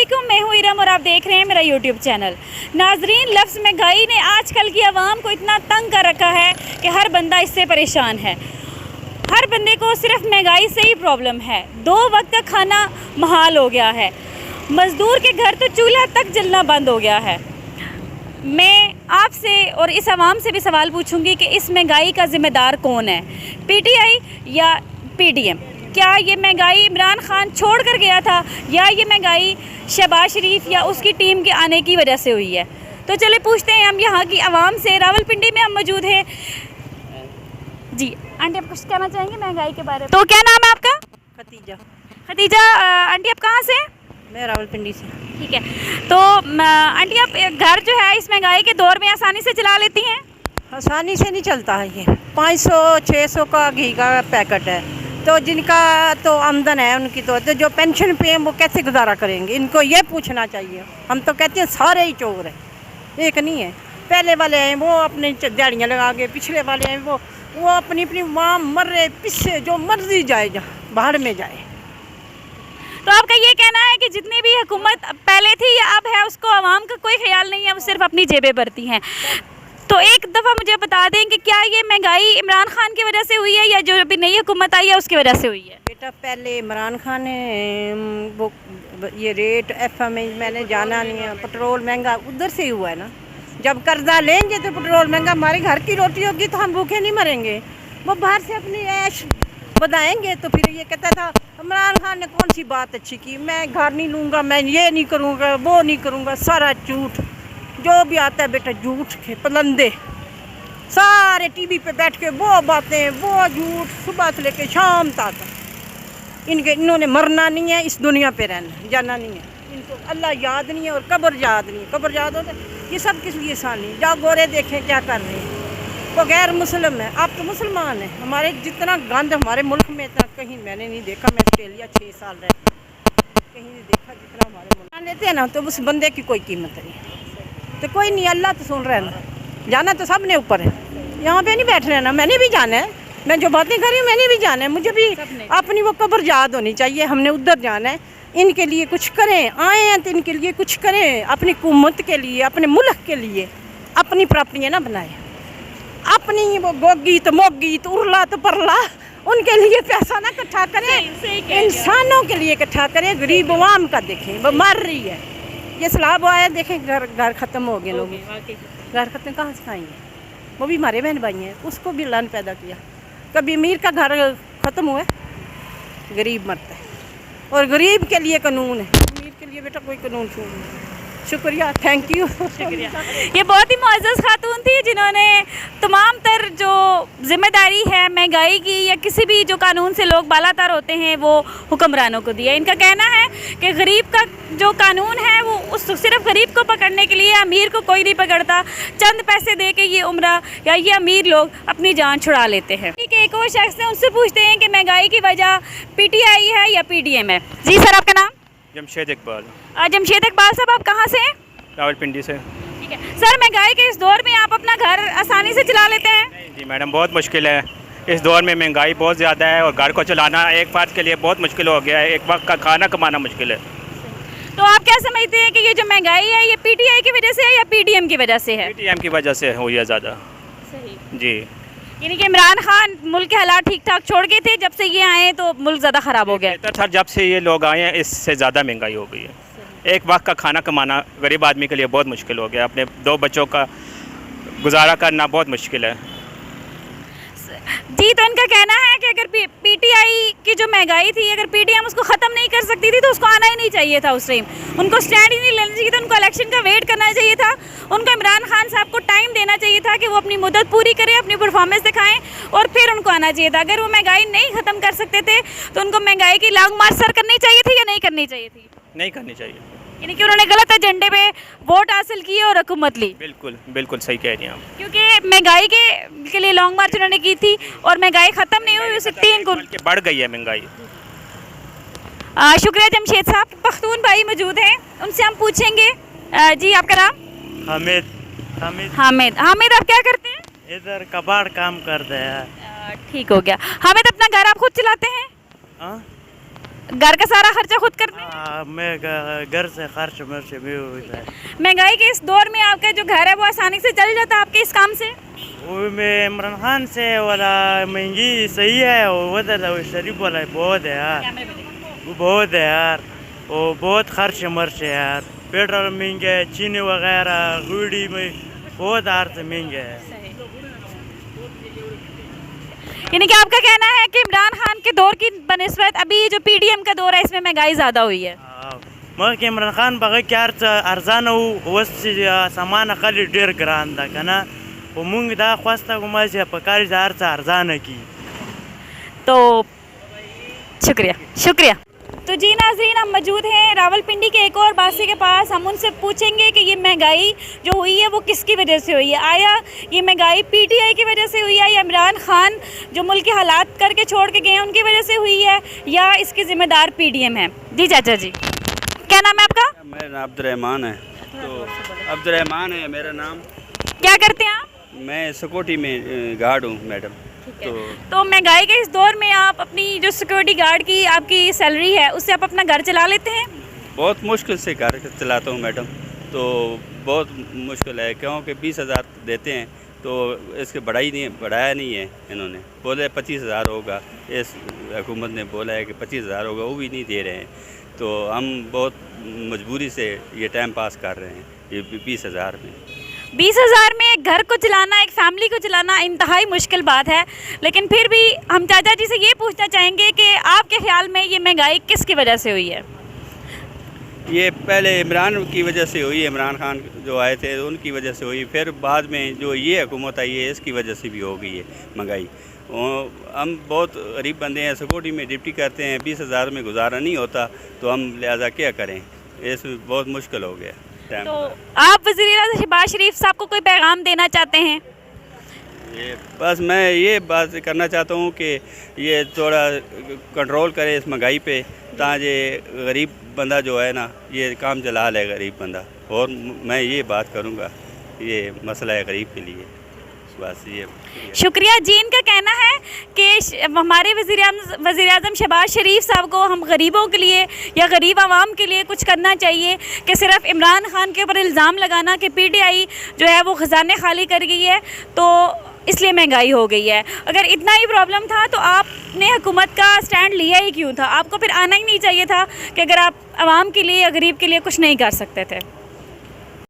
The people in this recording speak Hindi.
अस्सलामुअलैकुम, मैं हूँ इरम और आप देख रहे हैं मेरा यूट्यूब चैनल। नाजरीन, लफ्ज़ महंगाई ने आजकल की आवाम को इतना तंग कर रखा है कि हर बंदा इससे परेशान है। हर बंदे को सिर्फ महंगाई से ही प्रॉब्लम है। 2 वक्त का खाना महाल हो गया है। मज़दूर के घर तो चूल्हा तक जलना बंद हो गया है। मैं आपसे और इस आवाम से भी सवाल पूछूंगी कि इस महंगाई का ज़िम्मेदार कौन है, पीटीआई या पीडीएम? क्या ये महंगाई इमरान खान छोड़ कर गया था या ये महंगाई शहबाज शरीफ या उसकी टीम के आने की वजह से हुई है? तो चले पूछते हैं हम यहाँ की आवाम से। रावलपिंडी में हम मौजूद हैं। जी आंटी, आप कुछ कहना चाहेंगे महंगाई के बारे में? तो क्या नाम है आपका? खतीजा। खतीजा आंटी, आप कहाँ से? मैं रावलपिंडी से। ठीक है, तो आंटी आप घर जो है इस महंगाई के दौर में आसानी से चला लेती हैं? आसानी से नहीं चलता है ये। 500-600 का घी का पैकेट है, तो जिनका तो आमदन है उनकी तो जो पेंशन पे हैं वो कैसे गुजारा करेंगे? इनको ये पूछना चाहिए। हम तो कहते हैं सारे ही चोर हैं, एक नहीं है। पहले वाले हैं वो अपने दिहाड़ियाँ लगा के, पिछले वाले हैं वो अपनी अपनी माँ मर रहे पिछले, जो मर्जी जाए जहाँ बाहर में जाए। तो आपका ये कहना है कि जितनी भी हुकूमत पहले थी या अब है उसको आवाम का कोई ख्याल नहीं है, वो सिर्फ अपनी जेबें भरती हैं। तो एक दफ़ा मुझे बता दें कि क्या ये महंगाई इमरान खान की वजह से हुई है या जो अभी नई हुकूमत आई है उसकी वजह से हुई है? बेटा, पहले इमरान खान ने वो ये रेट एफएम में मैंने जाना नहीं है। पेट्रोल महंगा उधर से ही हुआ है ना। जब कर्जा लेंगे तो पेट्रोल महंगा, हमारे घर की रोटी होगी तो हम भूखे नहीं मरेंगे। वो बाहर से अपनी ऐश बताएंगे तो फिर ये कहता था इमरान खान ने कौन सी बात अच्छी की, मैं घर नहीं लूँगा, मैं ये नहीं करूँगा, वो नहीं करूँगा। सारा झूठ जो भी आता है बेटा, झूठ के पलंदे सारे टीवी पे बैठ के वो बातें, वो झूठ, सुबह से लेके शाम तक। इन्होंने मरना नहीं है, इस दुनिया पे रहना, जाना नहीं है। इनको अल्लाह याद नहीं है और कब्र याद नहीं है। कब्र याद होता है ये सब किस लिए सानी। जाओ गोरे देखें क्या कर रहे हैं, वो गैर मुस्लिम है, आप तो मुसलमान हैं। हमारे जितना गंद हमारे मुल्क में इतना कहीं मैंने नहीं देखा। मैं ऑस्ट्रेलिया 6 साल रहती, कहीं नहीं देखा जितना हमारे मुल्क लेते हैं ना। तो उस बंदे की कोई कीमत नहीं। तो कोई नहीं, अल्लाह तो सुन रहा है ना। जाना तो सब ने ऊपर है, यहाँ पे नहीं बैठ रहे ना। मैंने भी जाना है, मैं जो बातें कर रही हूँ मैंने भी जाना है। मुझे भी अपनी वो कब्र याद होनी चाहिए। हमने उधर जाना है। इनके लिए कुछ करें, आए हैं तो इनके लिए कुछ करें, अपनी हुकूमत के लिए, अपने मुल्क के लिए। अपनी प्रॉपर्टियाँ ना बनाए, अपनी वो गोगी तो मोगी तो उरला तो परला, उनके लिए पैसा ना इकट्ठा करें। इंसानों के लिए इकट्ठा करें, गरीब अवाम का देखें। वो मर रही है, ये सलाब आया, देखें घर ख़त्म हो गए। लोग घर ख़त्म कहाँ से खाएंगे? वो भी हमारे बहन भाई हैं, उसको भी लान पैदा किया। कभी अमीर का घर ख़त्म हुआ, गरीब मरता है। और गरीब के लिए कानून है, अमीर के लिए बेटा कोई कानून नहीं। शुक्रिया, थैंक यू, शुक्रिया। ये बहुत ही मुअज़्ज़ज़ खातून थी जिन्होंने तमाम तर जो जिम्मेदारी है महंगाई की या किसी भी जो कानून से लोग बालातर होते हैं वो हुक्मरानों को दिया। इनका कहना है कि गरीब का जो कानून है वो उस सिर्फ गरीब को पकड़ने के लिए, अमीर को कोई नहीं पकड़ता। चंद पैसे दे के ये उम्रा या ये अमीर लोग अपनी जान छुड़ा लेते हैं। ठीक है, एक और शख्स है, उनसे पूछते हैं कि महंगाई की वजह पीटीआई है या पीडीएम है? जी सर, आपका नाम? जमशेद इकबाल। जमशेद इकबाल साहब, आप कहाँ से हैं? रावलपिंडी से। ठीक है सर, महंगाई के इस दौर में आप अपना घर आसानी से चला लेते हैं? नहीं जी मैडम, बहुत मुश्किल है। इस दौर में महंगाई बहुत ज़्यादा है और घर को चलाना एक फर्द के लिए बहुत मुश्किल हो गया है। एक वक्त का खाना कमाना मुश्किल है। तो आप क्या समझते हैं कि ये जो महंगाई है ये पीटीआई की वजह से है या पीडीएम की वजह से है? पीटीएम की वजह से हुई है ज़्यादा। सही जी, यानी कि इमरान खान मुल्क के हालात ठीक ठाक छोड़ गए थे, जब से ये आए तो मुल्क ज़्यादा ख़राब हो गया। बेहतर था जब से ये लोग आए हैं, इससे ज़्यादा महंगाई हो गई है। एक वक्त का खाना कमाना गरीब आदमी के लिए बहुत मुश्किल हो गया। अपने 2 बच्चों का गुजारा करना बहुत मुश्किल है। जी, तो इनका कहना है कि अगर पीटीआई की जो महंगाई थी, अगर पीडीएम उसको ख़त्म नहीं कर सकती थी तो उसको आना ही नहीं चाहिए था। उस टाइम उनको स्टैंड ही नहीं लेना चाहिए था, उनको इलेक्शन का वेट करना चाहिए था। उनको इमरान खान साहब को टाइम देना चाहिए था कि वो अपनी मुद्दत पूरी करें, अपनी परफॉर्मेंस दिखाएं और फिर उनको आना चाहिए था। अगर वो महंगाई नहीं ख़त्म कर सकते थे तो उनको महंगाई की लॉन्ग मार्च सर करनी चाहिए थी या नहीं करनी चाहिए थी? नहीं करनी चाहिए। यानी कि उन्होंने गलत एजेंडे पे वोट हासिल किए और हुकूमत ली। बिल्कुल बिल्कुल सही कह रही हैं आप। क्योंकि महंगाई के लिए लॉन्ग मार्च उन्होंने की थी और महंगाई ख़त्म नहीं हुई सकती इनको, बढ़ गई है महंगाई। शुक्रिया जमशेद साहब। पख्तून भाई मौजूद हैं, उनसे हम पूछेंगे। जी आपका नाम? हामिद। हामिद, हामिद आप क्या करते हैं? इधर कबाड़ काम करते हैं। ठीक हो गया। हामिद, अपना घर आप खुद चलाते हैं? घर का सारा खर्चा खुद करते हैं? मैं घर से खर्च मेरे भी होता है। महंगाई के इस दौर में आपका जो घर है वो आसानी से चल जाता है आपके इस काम से? वो में इमरान खान से वाला महंगी सही है, वो बता वो शरीफ वाला बहुत है यार, वो बहुत है यार, वो बहुत खर्च मर्च है यार। पेट्रोल महंगे है, चीनी वगैरह गुड़ी में बहुत हार से महंगे है। यानी कि आपका कहना है कि इमरान खान के दौर की बनिस्बत अभी जो पीडीएम का दौर है इसमें महंगाई ज़्यादा हुई है? मगर इमरान खान बगैर क्या अर्जान वो सामान अकल डेर ग्रान था कना वो मूंग दा ख्वास्ता गुमा से पकार जार से अर्जान की। तो शुक्रिया शुक्रिया। तो जी नाज़रीन, हम मौजूद हैं रावलपिंडी के एक और बासी के पास। हम उनसे पूछेंगे कि ये महंगाई जो हुई है वो किसकी वजह से हुई है। आया ये महंगाई पीटीआई की वजह से हुई है, या इमरान खान जो मुल्क के हालात करके छोड़ के गए हैं उनकी वजह से हुई है, या इसके ज़िम्मेदार पीडीएम है? जी चाचा जी, क्या नाम है आपका? मेरा नाम अब्दुर्रहमान है। तो अब्दुर्रहमान है मेरा नाम। क्या करते हैं आप? मैं सिक्योरिटी में गार्ड हूँ मैडम। तो महंगाई के इस दौर में आप अपनी जो सिक्योरिटी गार्ड की आपकी सैलरी है उससे आप अपना घर चला लेते हैं? बहुत मुश्किल से घर चलाता हूँ मैडम। तो बहुत मुश्किल है क्योंकि 20,000 देते हैं तो इसके बढ़ाया नहीं है इन्होंने। बोले 25,000 होगा, इस हुकूमत ने बोला है कि 25,000 होगा, वो भी नहीं दे रहे हैं। तो हम बहुत मजबूरी से ये टाइम पास कर रहे हैं ये 20,000 में। 20,000 में एक घर को चलाना, एक फैमिली को चलाना इंतहाई मुश्किल बात है। लेकिन फिर भी हम चाचा जी से ये पूछना चाहेंगे कि आपके ख्याल में ये महंगाई किसकी वजह से हुई है? ये पहले इमरान की वजह से हुई, इमरान खान जो आए थे उनकी वजह से हुई, फिर बाद में जो ये हुकूमत आई है इसकी वजह से भी हो गई है महंगाई। हम बहुत गरीब बंदे हैं, सिक्योरिटी में ड्यूटी करते हैं, 20,000 में गुजारा नहीं होता, तो हम लिहाजा क्या करें, इसमें बहुत मुश्किल हो गया। तो आप वज़ीर-ए-आज़म शहबाज शरीफ साहब को कोई पैगाम देना चाहते हैं? ये बस मैं ये बात करना चाहता हूँ कि ये थोड़ा कंट्रोल करे इस महंगाई पे, ताकि गरीब बंदा जो है ना ये काम चला ले गरीब बंदा। और मैं ये बात करूँगा, ये मसला है गरीब के लिए, बस ये। शुक्रिया जी। इनका कहना है कि हमारे वज़ीर-ए-आज़म शहबाज शरीफ साहब को हम गरीबों के लिए या गरीब आवाम के लिए कुछ करना चाहिए, कि सिर्फ इमरान खान के ऊपर इल्ज़ाम लगाना कि पीटीआई जो है वो ख़जाने खाली कर गई है तो इसलिए महंगाई हो गई है। अगर इतना ही प्रॉब्लम था तो आपने हुकूमत का स्टैंड लिया ही क्यों था? आपको फिर आना ही नहीं चाहिए था कि अगर आप आवाम के लिए या गरीब के लिए कुछ नहीं कर सकते थे।